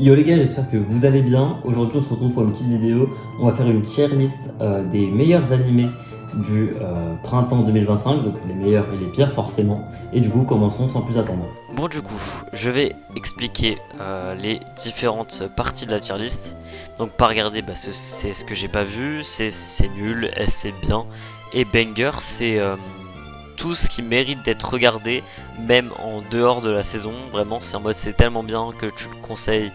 Yo les gars, j'espère que vous allez bien. Aujourd'hui, on se retrouve pour une petite vidéo. On va faire une tier list des meilleurs animés du printemps 2025, donc les meilleurs et les pires forcément. Et du coup, commençons sans plus attendre. Bon, du coup, je vais expliquer les différentes parties de la tier list. Donc pas regarder, c'est ce que j'ai pas vu, c'est nul, S c'est bien, et banger c'est tout ce qui mérite d'être regardé, même en dehors de la saison. Vraiment, c'est en mode c'est tellement bien que tu le conseilles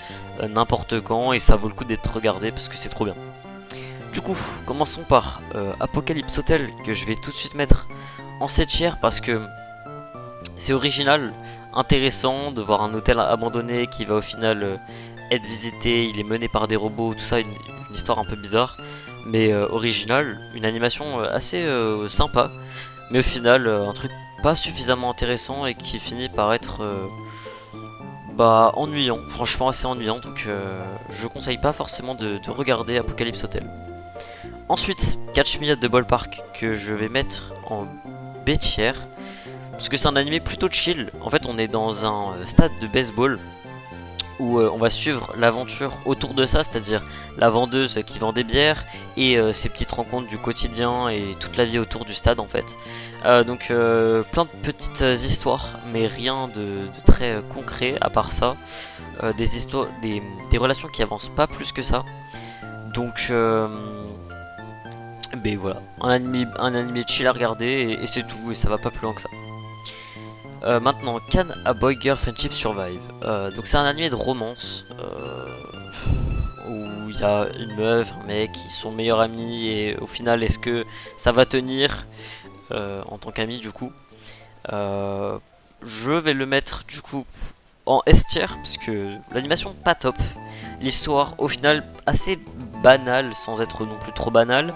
n'importe quand et ça vaut le coup d'être regardé parce que c'est trop bien. Du coup, commençons par Apocalypse Hotel, que je vais tout de suite mettre en 7ème parce que c'est original, intéressant de voir un hôtel abandonné qui va au final être visité, il est mené par des robots, tout ça, une histoire un peu bizarre, mais originale, une animation assez sympa, mais au final un truc pas suffisamment intéressant et qui finit par être ennuyant, franchement assez ennuyant, donc je conseille pas forcément de regarder Apocalypse Hotel. Ensuite, Catch Me at the Ballpark, que je vais mettre en B tier, parce que c'est un animé plutôt chill. En fait, on est dans un stade de baseball où on va suivre l'aventure autour de ça, c'est-à-dire la vendeuse qui vend des bières et ses petites rencontres du quotidien et toute la vie autour du stade en fait. Donc plein de petites histoires, mais rien de très concret à part ça. Des histoires, des relations qui avancent pas plus que ça. Donc ben voilà, un animé chill à regarder et c'est tout, et ça va pas plus loin que ça. Maintenant, Can a Boy Girl Friendship Survive? Donc c'est un animé de romance où il y a une meuf, un mec qui sont meilleurs amis et au final est-ce que ça va tenir en tant qu'ami du coup. Je vais le mettre du coup en S tier parce que l'animation pas top, l'histoire au final assez banale sans être non plus trop banale.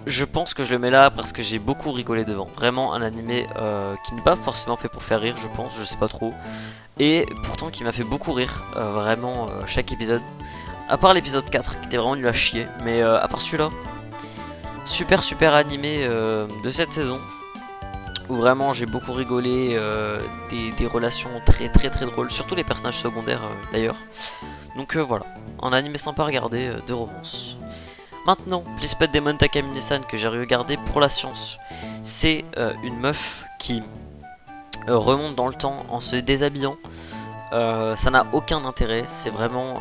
Je pense que je le mets là parce que j'ai beaucoup rigolé devant. Vraiment un animé qui n'est pas forcément fait pour faire rire, je pense, je sais pas trop. Et pourtant qui m'a fait beaucoup rire, vraiment chaque épisode. À part l'épisode 4 qui était vraiment nul à chier. Mais à part celui-là, super animé de cette saison. Où vraiment j'ai beaucoup rigolé, des relations très drôles. Surtout les personnages secondaires d'ailleurs. Donc voilà, un animé sympa à regarder de romance. Maintenant, Please Pet Demon Takamine-san que j'ai regardé pour la science. C'est une meuf qui remonte dans le temps en se déshabillant. Ça n'a aucun intérêt, c'est vraiment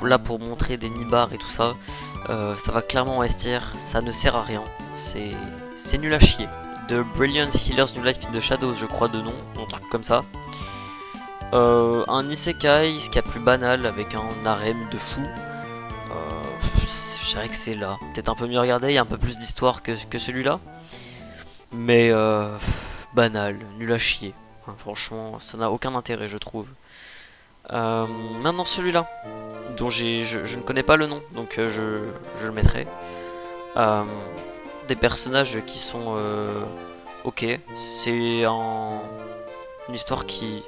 là pour montrer des nibards et tout ça. Ça va clairement en S tier, ça ne sert à rien. C'est nul à chier. The Brilliant Healers New Life in the Shadows, je crois de nom, un truc comme ça. Un isekai, ce qu'il y a plus banal avec un harem de fou. Je dirais que c'est là. Peut-être un peu mieux regardé, il y a un peu plus d'histoire que celui-là. Mais banal, nul à chier. Enfin, franchement, ça n'a aucun intérêt, je trouve. Maintenant celui-là, dont je ne connais pas le nom, donc je le mettrai. Des personnages qui sont ok. C'est une histoire qui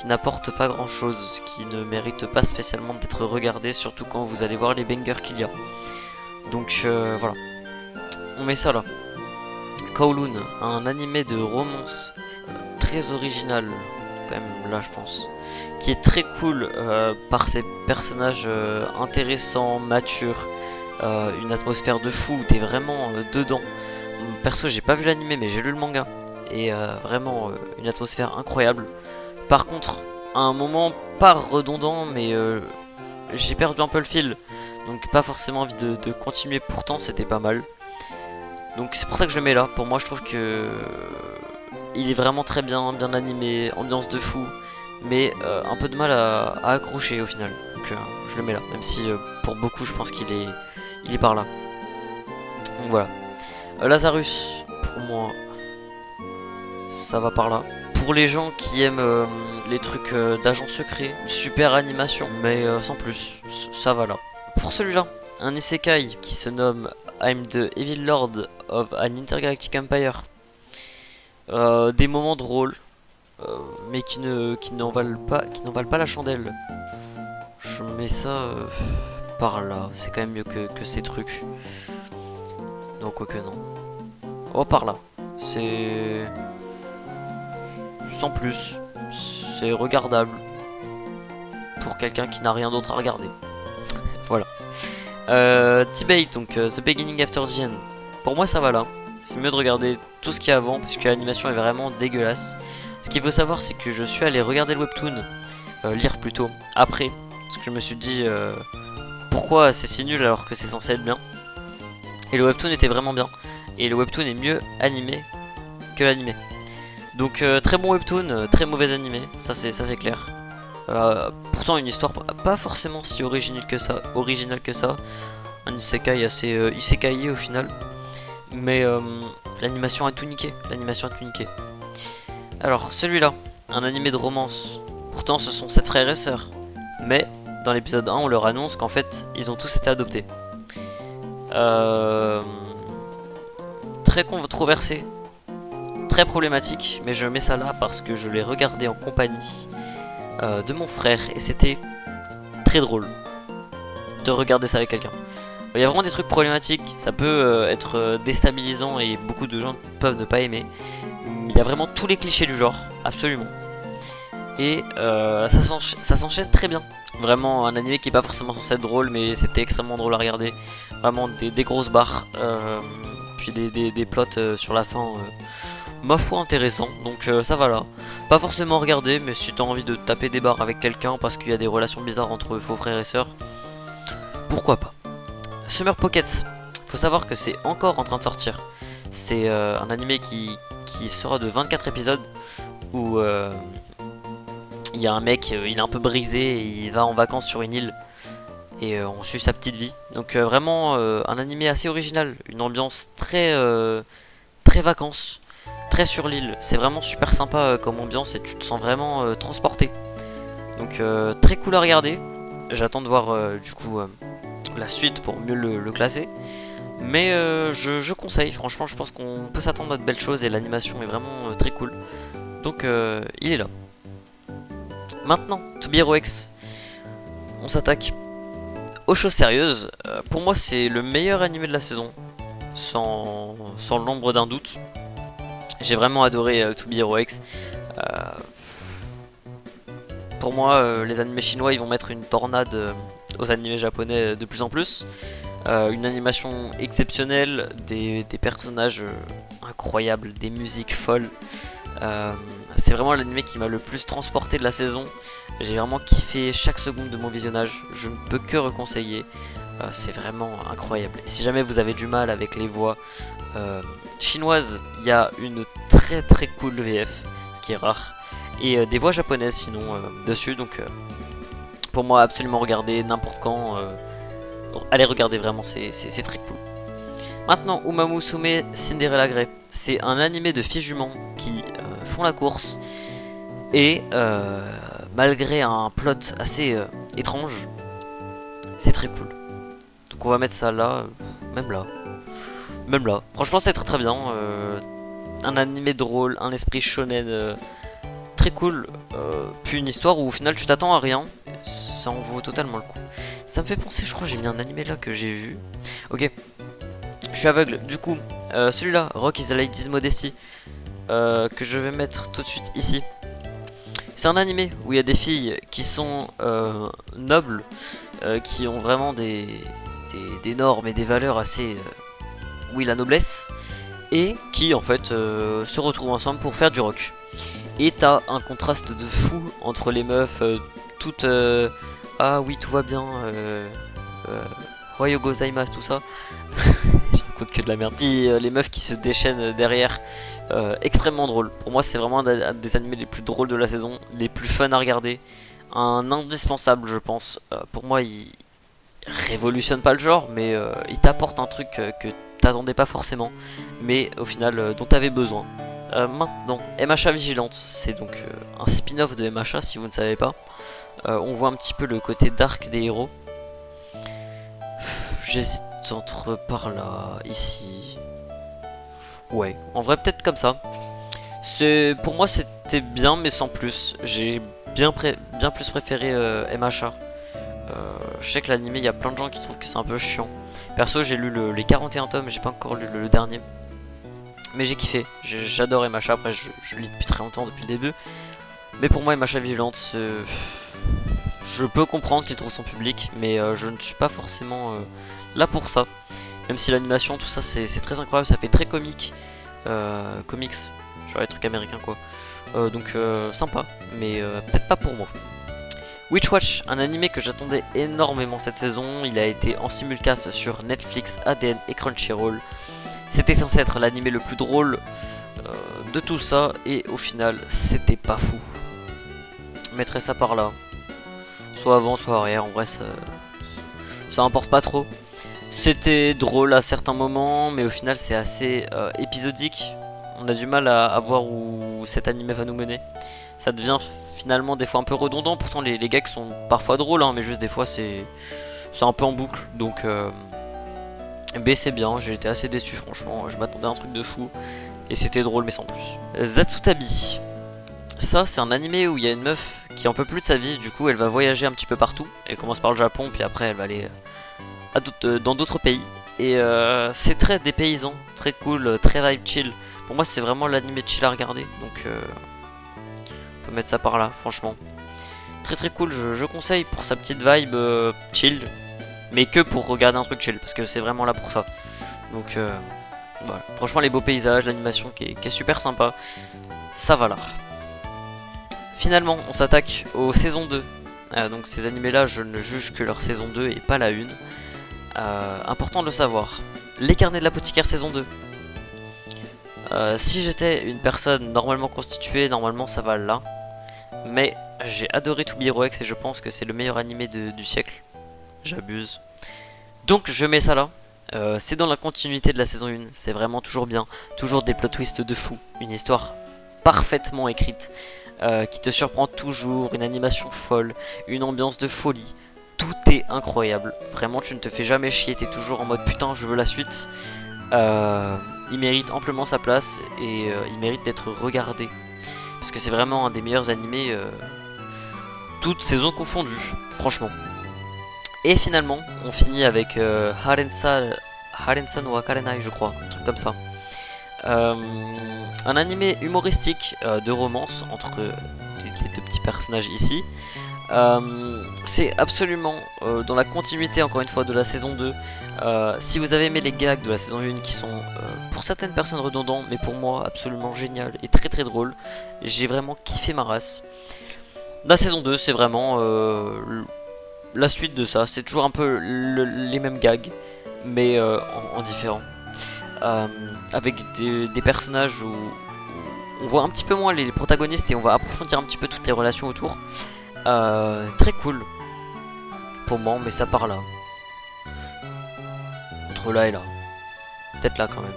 n'apporte pas grand chose, qui ne mérite pas spécialement d'être regardé, surtout quand vous allez voir les bangers qu'il y a. Donc voilà, on met ça là. Kowloon, un animé de romance très original, quand même là je pense, qui est très cool par ses personnages intéressants, matures, une atmosphère de fou, t'es vraiment dedans. Perso j'ai pas vu l'animé mais j'ai lu le manga, et vraiment une atmosphère incroyable. Par contre, à un moment, pas redondant, mais j'ai perdu un peu le fil. Donc pas forcément envie de continuer, pourtant c'était pas mal. Donc c'est pour ça que je le mets là. Pour moi, je trouve que il est vraiment très bien animé, ambiance de fou. Mais un peu de mal à accrocher au final. Donc je le mets là, même si pour beaucoup, je pense il est par là. Donc voilà. Lazarus, pour moi, ça va par là. Pour les gens qui aiment les trucs d'agents secrets, super animation, mais sans plus, ça va là. Pour celui-là, un isekai qui se nomme I'm the Evil Lord of an Intergalactic Empire. Des moments drôles, mais qui n'en valent pas la chandelle. Je mets ça par là, c'est quand même mieux que ces trucs. Donc quoique non. Oh par là, c'est... sans plus, c'est regardable pour quelqu'un qui n'a rien d'autre à regarder. Voilà. Debate, donc The Beginning After the End. Pour moi ça va là. C'est mieux de regarder tout ce qu'il y a avant parce que l'animation est vraiment dégueulasse. Ce qu'il faut savoir c'est que je suis allé regarder le webtoon, lire plutôt, après. Parce que je me suis dit pourquoi c'est si nul alors que c'est censé être bien. Et le webtoon était vraiment bien. Et le webtoon est mieux animé que l'animé. Donc très bon webtoon, très mauvais animé, ça c'est clair. Pourtant une histoire pas forcément si originale que ça, un isekai assez isekai au final. Mais l'animation a tout niqué, Alors celui-là, un animé de romance. Pourtant ce sont 7 frères et sœurs. Mais dans l'épisode 1 on leur annonce qu'en fait ils ont tous été adoptés. Très controversé, très problématique, mais je mets ça là parce que je l'ai regardé en compagnie de mon frère et c'était très drôle de regarder ça avec quelqu'un. Il y a vraiment des trucs problématiques, ça peut être déstabilisant et beaucoup de gens peuvent ne pas aimer. Il y a vraiment tous les clichés du genre, absolument. Et ça s'enchaîne très bien. Vraiment un animé qui est pas forcément censé être drôle, mais c'était extrêmement drôle à regarder. Vraiment des grosses barres, puis des plots sur la fin, ma foi intéressant. Donc ça va là. Pas forcément regarder, mais si t'as envie de taper des barres avec quelqu'un parce qu'il y a des relations bizarres entre faux frères et sœurs, pourquoi pas. Summer Pockets, faut savoir que c'est encore en train de sortir. C'est un animé qui sera de 24 épisodes où il y a un mec, il est un peu brisé et il va en vacances sur une île et on suit sa petite vie. Donc vraiment un animé assez original, une ambiance très vacances, très sur l'île. C'est vraiment super sympa comme ambiance et tu te sens vraiment transporté. Donc très cool à regarder. J'attends de voir du coup la suite pour mieux le classer. Mais je conseille, franchement je pense qu'on peut s'attendre à de belles choses et l'animation est vraiment très cool. Donc il est là. Maintenant, To Be Hero X, on s'attaque aux choses sérieuses. Pour moi c'est le meilleur animé de la saison, sans l'ombre d'un doute. J'ai vraiment adoré To Be Hero X. Pour moi les animés chinois ils vont mettre une tornade aux animés japonais de plus en plus. Une animation exceptionnelle, des personnages incroyables, des musiques folles. C'est vraiment l'animé qui m'a le plus transporté de la saison. J'ai vraiment kiffé chaque seconde de mon visionnage. Je ne peux que reconseiller. C'est vraiment incroyable. Et si jamais vous avez du mal avec les voix chinoises, il y a une très cool VF, ce qui est rare. Et des voix japonaises sinon dessus. Donc pour moi absolument regarder n'importe quand. Allez regarder vraiment, c'est très cool. Maintenant, Uma Musume Cinderella Grey. C'est un animé de filles juments qui font la course. Et malgré un plot assez étrange, c'est très cool. Donc on va mettre ça là, même là. Franchement c'est très bien. Un animé drôle, un esprit shonen très cool. Puis une histoire où au final tu t'attends à rien. Ça en vaut totalement le coup. Ça me fait penser, je crois que j'ai mis un animé là que j'ai vu. Ok, je suis aveugle. Du coup, celui-là, Rock is the Lady's Modesty, que je vais mettre tout de suite ici. C'est un animé où il y a des filles qui sont nobles, qui ont vraiment des normes et des valeurs assez... oui, la noblesse. Et qui en fait se retrouvent ensemble pour faire du rock. Et t'as un contraste de fou entre les meufs toutes... ah oui, tout va bien, Royo gozaimasu, tout ça. J'écoute que de la merde. Et les meufs qui se déchaînent derrière, extrêmement drôle. Pour moi, c'est vraiment un des animés les plus drôles de la saison, les plus fun à regarder. Un indispensable, je pense. Pour moi, il révolutionne pas le genre, mais il t'apporte un truc que t'attendais pas forcément, mais au final, dont t'avais besoin. Maintenant, MHA Vigilante, c'est donc un spin-off de MHA si vous ne savez pas. On voit un petit peu le côté dark des héros. J'hésite entre par là, ici. Ouais, en vrai peut-être comme ça. Pour moi c'était bien mais sans plus. J'ai bien plus préféré MHA. Je sais que l'animé il y a plein de gens qui trouvent que c'est un peu chiant. Perso j'ai lu les 41 tomes, j'ai pas encore lu le dernier. Mais j'ai kiffé, j'adore MHA, après je lis depuis très longtemps, depuis le début. Mais pour moi, Machin Vigilante, je peux comprendre qu'il trouve son public, mais je ne suis pas forcément là pour ça. Même si l'animation, tout ça, c'est très incroyable, ça fait très comique. Comics, genre les trucs américains quoi. Donc sympa, mais peut-être pas pour moi. Witch Watch, un animé que j'attendais énormément cette saison. Il a été en simulcast sur Netflix, ADN et Crunchyroll. C'était censé être l'animé le plus drôle de tout ça, et au final, c'était pas fou. Je mettrais ça par là. Soit avant, soit arrière. En vrai, ça importe pas trop. C'était drôle à certains moments, mais au final, c'est assez épisodique. On a du mal à voir où cet animé va nous mener. Ça devient finalement des fois un peu redondant. Pourtant, les gags sont parfois drôles, hein, mais juste des fois, c'est un peu en boucle. Donc, c'est bien. J'ai été assez déçu, franchement. Je m'attendais à un truc de fou. Et c'était drôle, mais sans plus. Zatsutabi. Ça, c'est un animé où il y a une meuf qui en peut plus de sa vie. Du coup, elle va voyager un petit peu partout. Elle commence par le Japon, puis après, elle va aller dans d'autres pays. Et c'est très dépaysant, très cool, très vibe chill. Pour moi, c'est vraiment l'animé chill à regarder. Donc, on peut mettre ça par là, franchement. Très très cool, je conseille pour sa petite vibe chill. Mais que pour regarder un truc chill, parce que c'est vraiment là pour ça. Donc, voilà. Franchement, les beaux paysages, l'animation qui est super sympa. Ça va là. Finalement, on s'attaque aux saisons 2. Donc ces animés-là, je ne juge que leur saison 2 et pas la 1. Important de le savoir. Les carnets de l'apothicaire saison 2. Si j'étais une personne normalement constituée, normalement ça va là. Mais j'ai adoré To Be Hero X et je pense que c'est le meilleur animé du siècle. J'abuse. Donc je mets ça là. C'est dans la continuité de la saison 1. C'est vraiment toujours bien. Toujours des plot twists de fou. Une histoire parfaitement écrite. Qui te surprend toujours, une animation folle, une ambiance de folie, tout est incroyable, vraiment tu ne te fais jamais chier, t'es toujours en mode putain je veux la suite. Il mérite amplement sa place et il mérite d'être regardé, parce que c'est vraiment un des meilleurs animés, toutes saisons confondues, franchement. Et finalement, on finit avec Haren-san Wakarenai je crois, un truc comme ça. Un animé humoristique de romance entre les deux petits personnages ici. C'est absolument dans la continuité encore une fois de la saison 2. Si vous avez aimé les gags de la saison 1 qui sont pour certaines personnes redondants, mais pour moi absolument génial et très très drôle, j'ai vraiment kiffé ma race. La saison 2 c'est vraiment la suite de ça, c'est toujours un peu les mêmes gags mais en différent. Avec des personnages où on voit un petit peu moins les protagonistes et on va approfondir un petit peu toutes les relations autour. Très cool pour moi, mais ça part là. Entre là et là. Peut-être là quand même.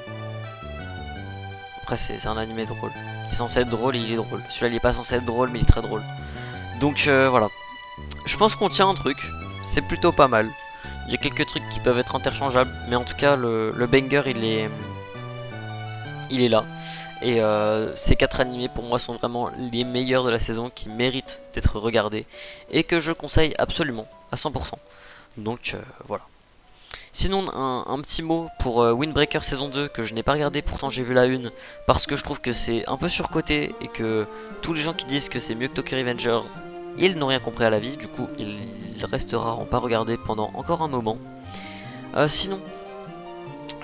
Après c'est un animé drôle. Il est censé être drôle et il est drôle. Celui-là il est pas censé être drôle mais il est très drôle. Donc voilà. Je pense qu'on tient un truc. C'est plutôt pas mal. Il y a quelques trucs qui peuvent être interchangeables, mais en tout cas le banger il est là. Et ces 4 animés pour moi sont vraiment les meilleurs de la saison qui méritent d'être regardés et que je conseille absolument à 100%. Donc voilà. Sinon un petit mot pour Windbreaker saison 2 que je n'ai pas regardé, pourtant j'ai vu la 1 parce que je trouve que c'est un peu surcoté et que tous les gens qui disent que c'est mieux que Tokyo Revengers, ils n'ont rien compris à la vie, du coup il restera en pas regardé pendant encore un moment. Sinon,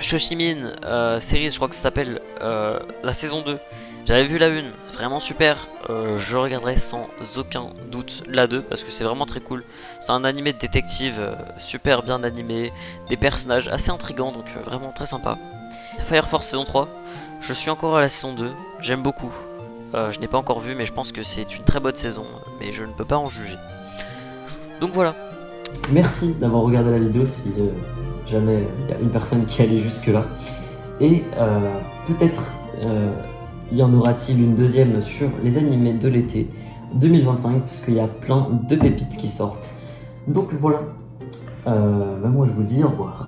Shoshimin série, je crois que ça s'appelle la saison 2. J'avais vu la 1, vraiment super. Je regarderai sans aucun doute la 2 parce que c'est vraiment très cool. C'est un animé de détective super bien animé, des personnages assez intrigants donc vraiment très sympa. Fire Force saison 3, je suis encore à la saison 2, j'aime beaucoup. Je n'ai pas encore vu mais je pense que c'est une très bonne saison, mais je ne peux pas en juger. Donc voilà. Merci d'avoir regardé la vidéo si jamais il y a une personne qui allait jusque là. Et peut-être y en aura-t-il une deuxième sur les animés de l'été 2025 parce qu'il y a plein de pépites qui sortent. Donc voilà. Moi je vous dis au revoir.